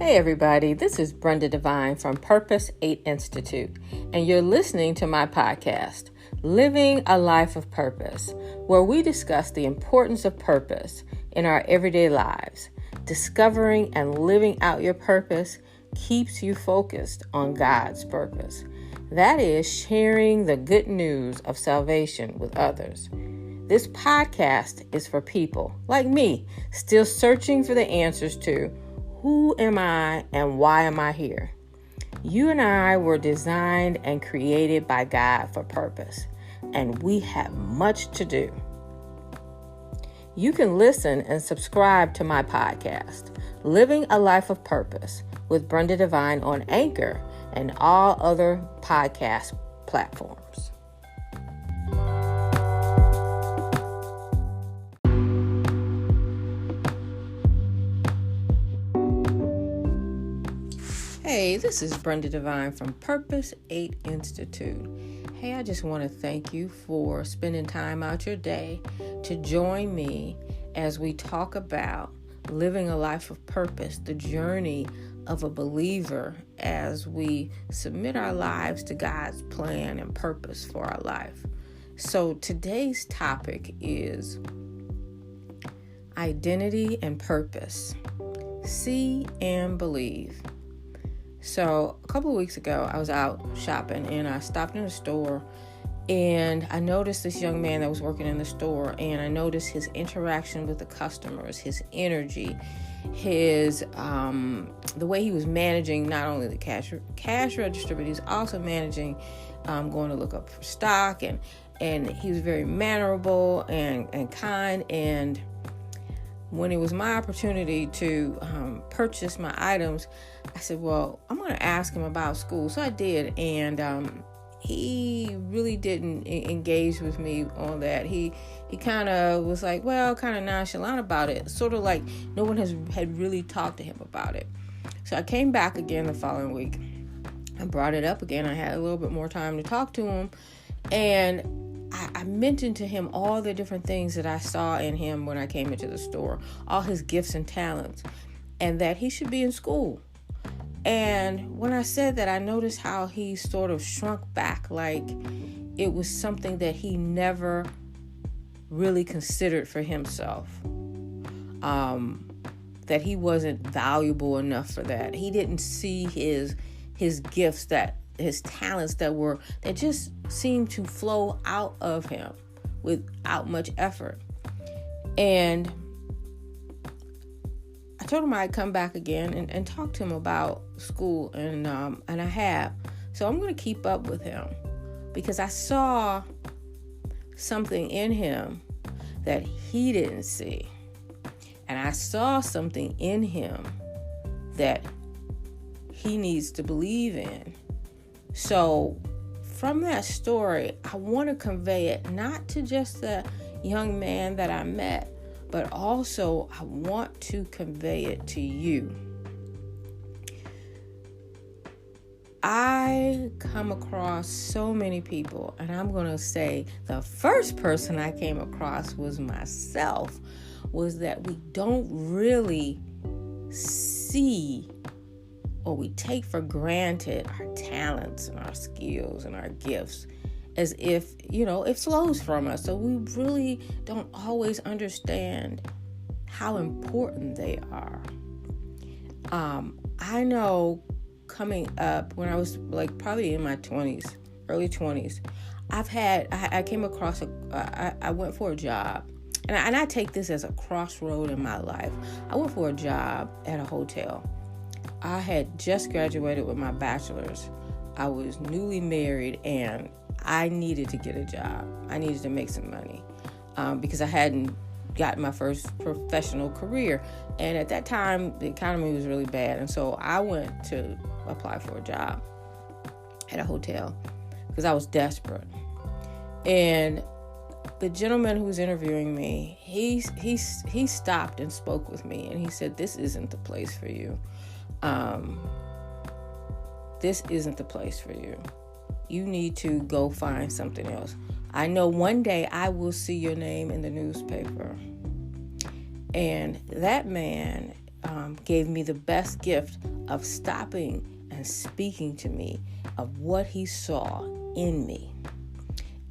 Hey everybody, this is Brenda Devine from Purpose 8 Institute, and you're listening to my podcast, Living a Life of Purpose, where we discuss the importance of purpose in our everyday lives. Discovering and living out your purpose keeps you focused on God's purpose. That is sharing the good news of salvation with others. This podcast is for people like me, still searching for the answers to who am I and why am I here? You and I were designed and created by God for purpose, and we have much to do. You can listen and subscribe to my podcast, Living a Life of Purpose with Brenda Devine on Anchor and all other podcast platforms. Hey, this is Brenda Devine from Purpose 8 Institute. Hey, I just want to thank you for spending time out your day to join me as we talk about living a life of purpose, the journey of a believer as we submit our lives to God's plan and purpose for our life. So today's topic is identity and purpose. See and believe. So a couple of weeks ago, I was out shopping and I stopped in a store and I noticed this young man that was working in the store, and I noticed his interaction with the customers, his energy, his the way he was managing not only the cash register, but he's also managing going to look up for stock, and he was very mannerable and kind. And when it was my opportunity to purchase my items, I said, well, I'm going to ask him about school. So I did, and he really didn't engage with me on that. He kind of was like, well, kind of nonchalant about it, sort of like no one had really talked to him about it. So I came back again the following week and brought it up again. I had a little bit more time to talk to him, and I mentioned to him all the different things that I saw in him when I came into the store, all his gifts and talents, and that he should be in school. And when I said that, I noticed how he sort of shrunk back, like it was something that he never really considered for himself, that he wasn't valuable enough for that. He didn't see his gifts, that his talents that just seemed to flow out of him without much effort. And I told him I'd come back again and talk to him about school, and I have. So I'm going to keep up with him because I saw something in him that he didn't see. And I saw something in him that he needs to believe in. So from that story, I want to convey it not to just the young man that I met, but also I want to convey it to you. I come across so many people, and I'm going to say the first person I came across was myself, was that we don't really see, or we take for granted, our talents and our skills and our gifts as if, it flows from us. So we really don't always understand how important they are. I know coming up when I was probably in my 20s, early 20s, I came across I went for a job, and I take this as a crossroad in my life. I went for a job at a hotel. I had just graduated with my bachelor's. I was newly married, and I needed to get a job. I needed to make some money because I hadn't gotten my first professional career. And at that time, the economy was really bad. And so I went to apply for a job at a hotel because I was desperate. And the gentleman who was interviewing me, he stopped and spoke with me, and he said, this isn't the place for you. This isn't the place for you. You need to go find something else. I know one day I will see your name in the newspaper. And that man gave me the best gift of stopping and speaking to me of what he saw in me.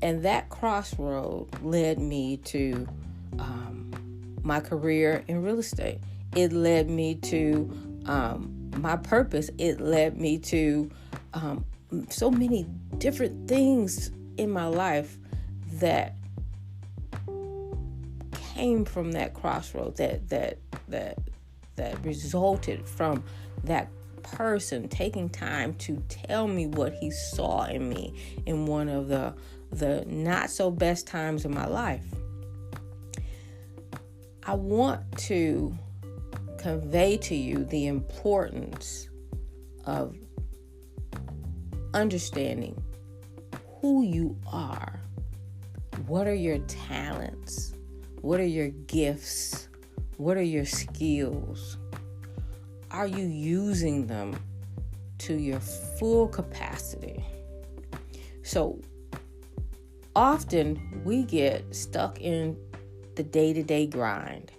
And that crossroad led me to my career in real estate. It led me to my purpose. It led me to so many different things in my life that came from that crossroad, that resulted from that person taking time to tell me what he saw in me in one of the not so best times of my life. I want to convey to you the importance of understanding who you are. What are your talents? What are your gifts? What are your skills? Are you using them to your full capacity? So often we get stuck in the day-to-day grind.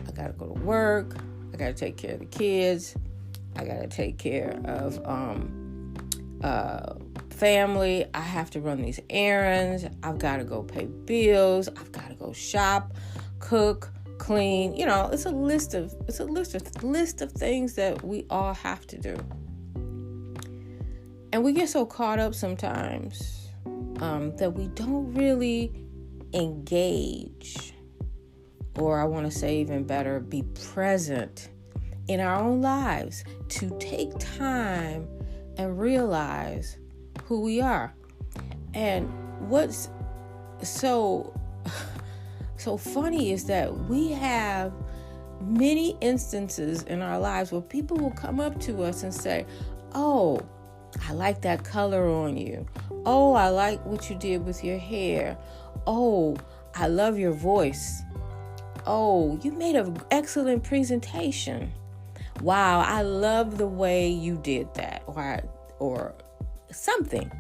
I gotta go to work. I gotta take care of the kids. I gotta take care of family. I have to run these errands. I've got to go pay bills. I've got to go shop, cook, clean. It's a list of things that we all have to do. And we get so caught up sometimes that we don't really engage, or I want to say even better, be present in our own lives to take time and realize who we are. And what's so funny is that we have many instances in our lives where people will come up to us and say, "Oh, I like that color on you. Oh, I like what you did with your hair. Oh, I love your voice. Oh, you made an excellent presentation. Wow, I love the way you did that," or something.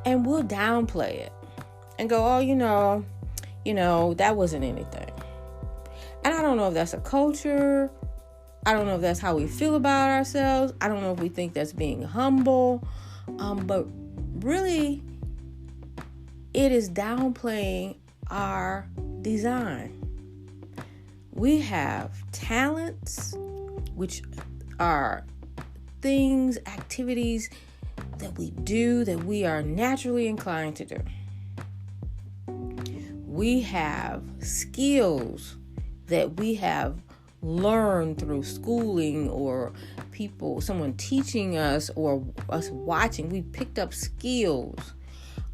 And we'll downplay it and go, "Oh, that wasn't anything." And I don't know if that's a culture. I don't know if that's how we feel about ourselves. I don't know if we think that's being humble. But really, it is downplaying our design. We have talents, which are things, activities that we do that we are naturally inclined to do. We have skills that we have learned through schooling or someone teaching us or us watching. We picked up skills.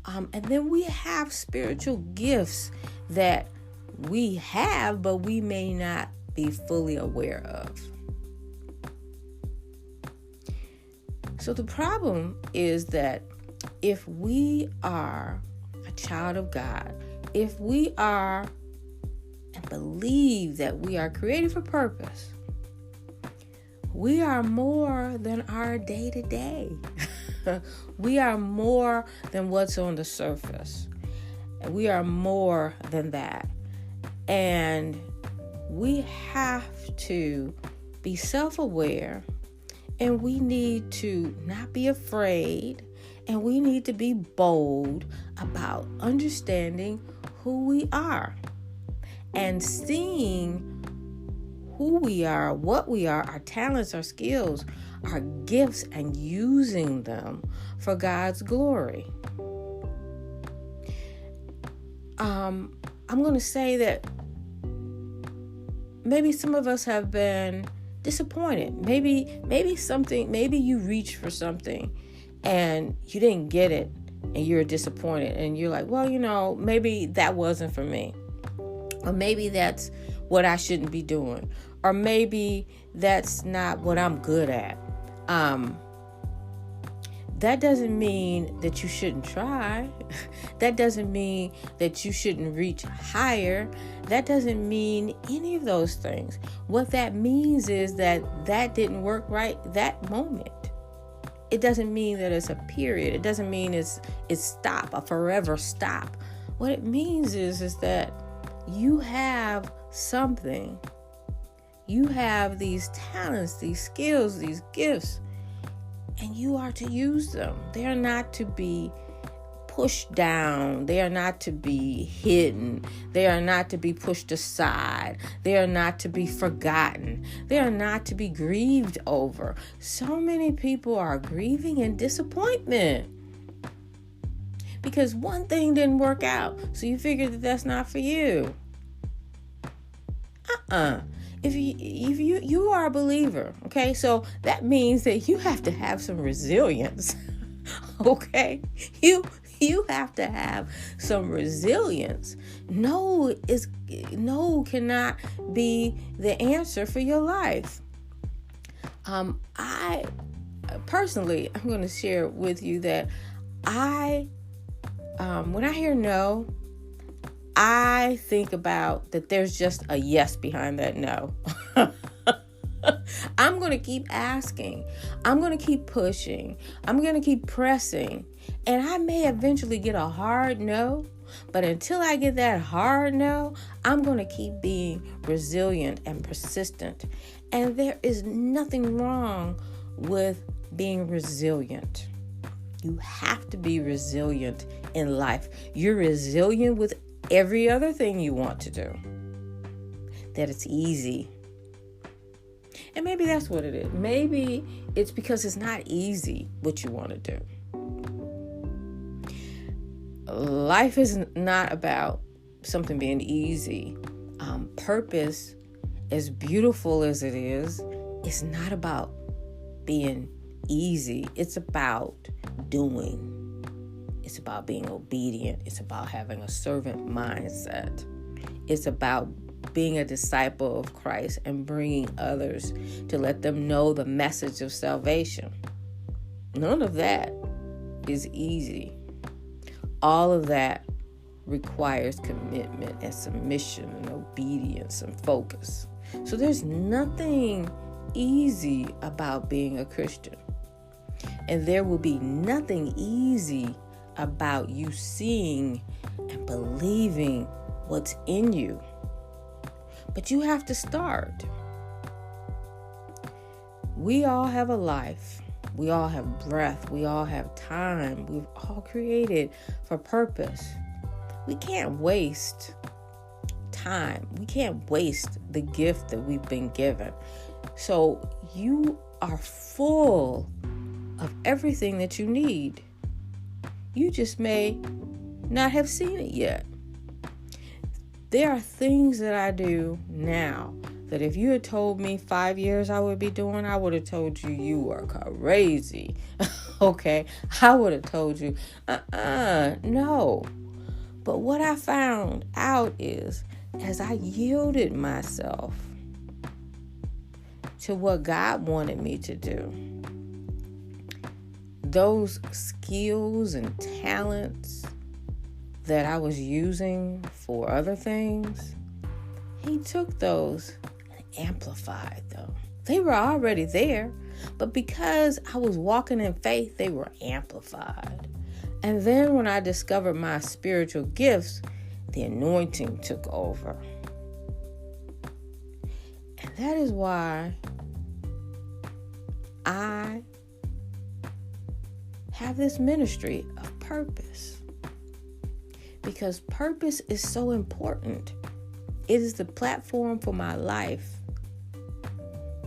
And then we have spiritual gifts that we have, but we may not be fully aware of. So the problem is that if we are a child of God, if we are and believe that we are created for purpose, we are more than our day-to-day. We are more than what's on the surface. We are more than that. And we have to be self-aware, and we need to not be afraid, and we need to be bold about understanding who we are and seeing who we are, what we are, our talents, our skills, our gifts, and using them for God's glory. I'm going to say that maybe some of us have been disappointed. Maybe you reached for something and you didn't get it and you're disappointed and you're like, well, maybe that wasn't for me. Or maybe that's what I shouldn't be doing. Or maybe that's not what I'm good at. That doesn't mean that you shouldn't try. That doesn't mean that you shouldn't reach higher. That doesn't mean any of those things. What that means is that didn't work right that moment. It doesn't mean that it's a period. It doesn't mean it's stop, a forever stop. What it means is that you have something. You have these talents, these skills, these gifts, and you are to use them. They are not to be pushed down. They are not to be hidden. They are not to be pushed aside. They are not to be forgotten. They are not to be grieved over. So many people are grieving in disappointment because one thing didn't work out. So you figure that that's not for you. If you are a believer, okay, so that means that you have to have some resilience. Okay, you have to have some resilience. No cannot be the answer for your life. I personally, I'm going to share with you that when I hear no, I think about that there's just a yes behind that no. I'm going to keep asking. I'm going to keep pushing. I'm going to keep pressing. And I may eventually get a hard no. But until I get that hard no, I'm going to keep being resilient and persistent. And there is nothing wrong with being resilient. You have to be resilient in life. You're resilient with every other thing you want to do. That it's easy. And maybe that's what it is. Maybe it's because it's not easy what you want to do. Life is not about something being easy. Purpose, as beautiful as it is not about being easy. It's about doing. It's about being obedient. It's about having a servant mindset. It's about being a disciple of Christ and bringing others to let them know the message of salvation. None of that is easy. All of that requires commitment and submission and obedience and focus. So there's nothing easy about being a Christian. And there will be nothing easy about you seeing and believing what's in you. But you have to start. We all have a life. We all have breath. We all have time. We've all created for purpose. We can't waste time. We can't waste the gift that we've been given. So you are full of everything that you need. You just may not have seen it yet. There are things that I do now that if you had told me 5 years I would be doing, I would have told you you were crazy. Okay? I would have told you, no. But what I found out is, as I yielded myself to what God wanted me to do, those skills and talents that I was using for other things, He took those and amplified them. They were already there, but because I was walking in faith, they were amplified. And then when I discovered my spiritual gifts, the anointing took over. And that is why I have this ministry of purpose. Because purpose is so important. It is the platform for my life.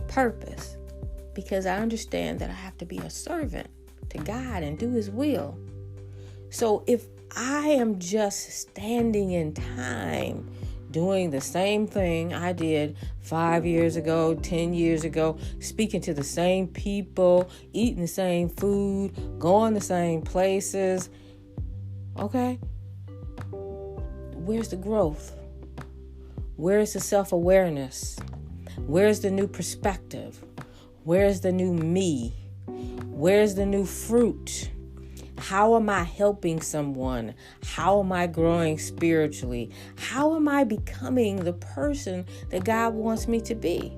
Purpose. Because I understand that I have to be a servant to God and do His will. So if I am just standing in time doing the same thing I did 5 years ago, 10 years ago, speaking to the same people, eating the same food, going the same places, okay? Where's the growth? Where's the self-awareness? Where's the new perspective? Where's the new me? Where's the new fruit? How am I helping someone? How am I growing spiritually? How am I becoming the person that God wants me to be?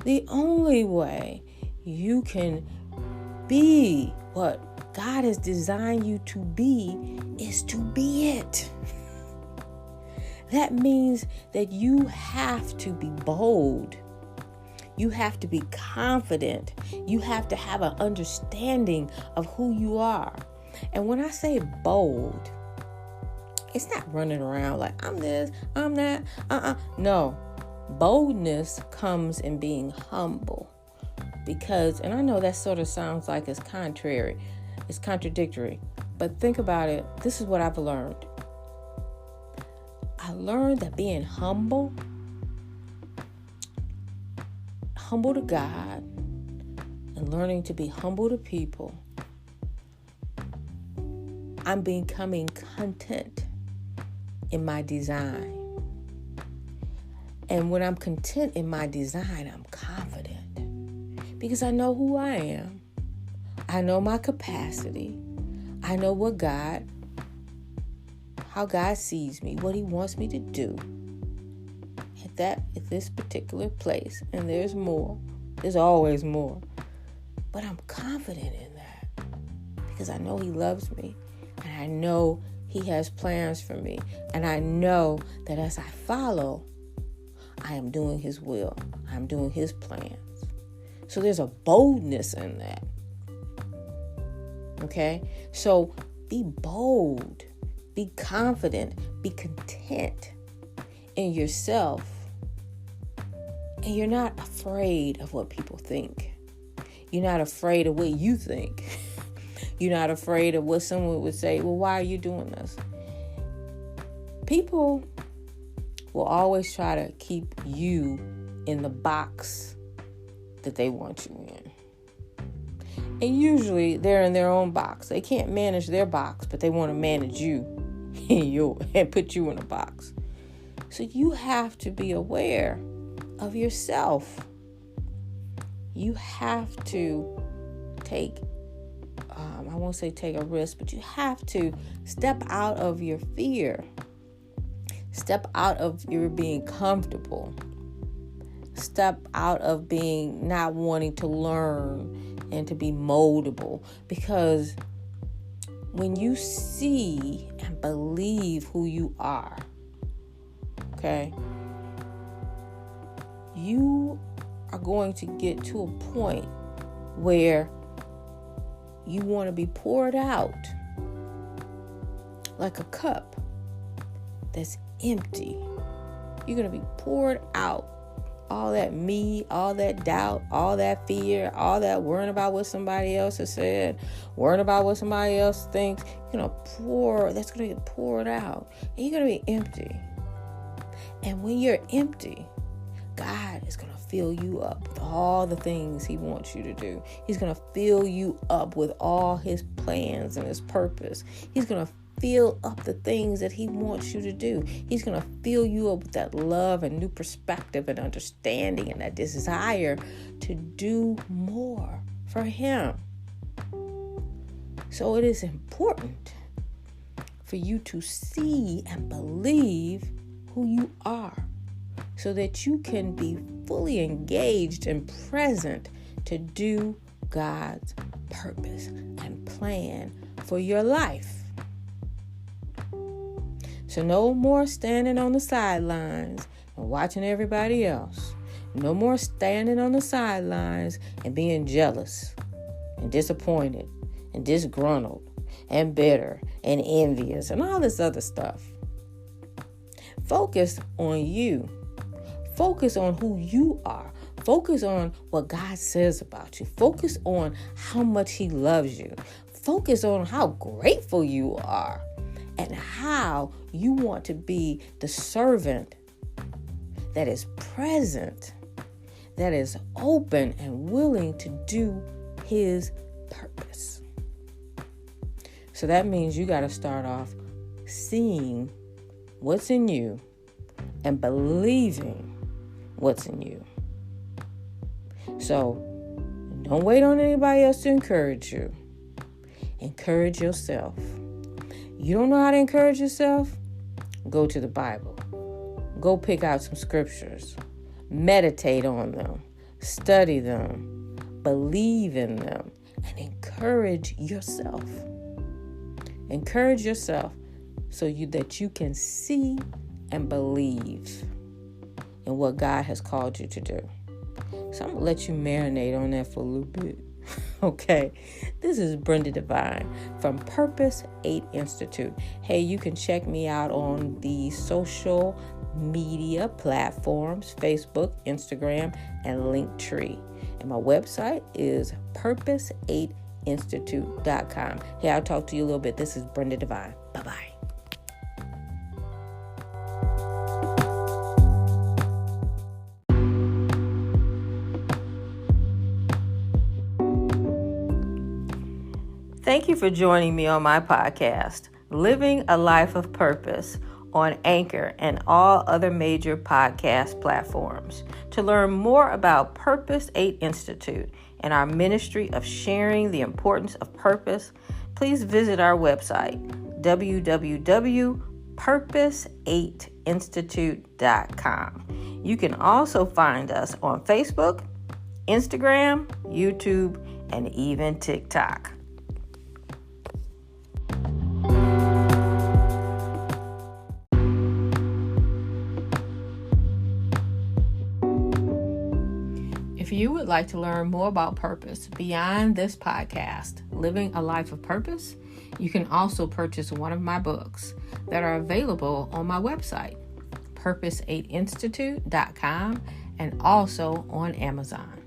The only way you can be what God has designed you to be is to be it. That means that you have to be bold. You have to be confident. You have to have an understanding of who you are. And when I say bold, it's not running around like I'm this, I'm that. No. Boldness comes in being humble. Because, and I know that sort of sounds like it's contradictory. But think about it. This is what I've learned. I learned that being humble to God, and learning to be humble to people, I'm becoming content in my design. And when I'm content in my design, I'm confident because I know who I am. I know my capacity. I know how God sees me, what he wants me to do at this particular place. And there's more. There's always more. But I'm confident in that because I know he loves me. And I know he has plans for me. And I know that as I follow, I am doing his will. I'm doing his plans. So there's a boldness in that. Okay? So be bold. Be confident. Be content in yourself. And you're not afraid of what people think. You're not afraid of what you think. You're not afraid of what someone would say, well, why are you doing this? People will always try to keep you in the box that they want you in. And usually they're in their own box. They can't manage their box, but they want to manage you and put you in a box. So you have to be aware of yourself. You have to take I won't say take a risk, but you have to step out of your fear. Step out of your being comfortable. Step out of being not wanting to learn and to be moldable. Because when you see and believe who you are, okay, you are going to get to a point where you want to be poured out like a cup that's empty. You're going to be poured out. All that me, all that doubt, all that fear, all that worrying about what somebody else has said, worrying about what somebody else thinks, that's going to get poured out. And you're going to be empty. And when you're empty, God is going to fill you up with all the things he wants you to do. He's going to fill you up with all his plans and his purpose. He's going to fill up the things that he wants you to do. He's going to fill you up with that love and new perspective and understanding and that desire to do more for him. So it is important for you to see and believe who you are, so that you can be fully engaged and present to do God's purpose and plan for your life. So no more standing on the sidelines and watching everybody else. No more standing on the sidelines and being jealous and disappointed and disgruntled and bitter and envious and all this other stuff. Focus on you. Focus on who you are. Focus on what God says about you. Focus on how much he loves you. Focus on how grateful you are and how you want to be the servant that is present, that is open and willing to do his purpose. So that means you got to start off seeing what's in you and believing what's in you. So don't wait on anybody else to encourage you. Encourage yourself. You don't know how to encourage yourself? Go to the Bible. Go pick out some scriptures. Meditate on them. Study them. Believe in them. And encourage yourself. Encourage yourself so that you can see and believe in what God has called you to do. So I'm going to let you marinate on that for a little bit. Okay, this is Brenda Devine from Purpose 8 Institute. Hey, you can check me out on the social media platforms, Facebook, Instagram, and Linktree. And my website is purpose8institute.com. Hey, I'll talk to you a little bit. This is Brenda Devine. Bye-bye. Thank you for joining me on my podcast, Living a Life of Purpose, on Anchor and all other major podcast platforms. To learn more about Purpose 8 Institute and our ministry of sharing the importance of purpose, please visit our website, www.purpose8institute.com. You can also find us on Facebook, Instagram, YouTube, and even TikTok. If you would like to learn more about purpose beyond this podcast, Living a Life of Purpose, you can also purchase one of my books that are available on my website, purpose8institute.com, and also on Amazon.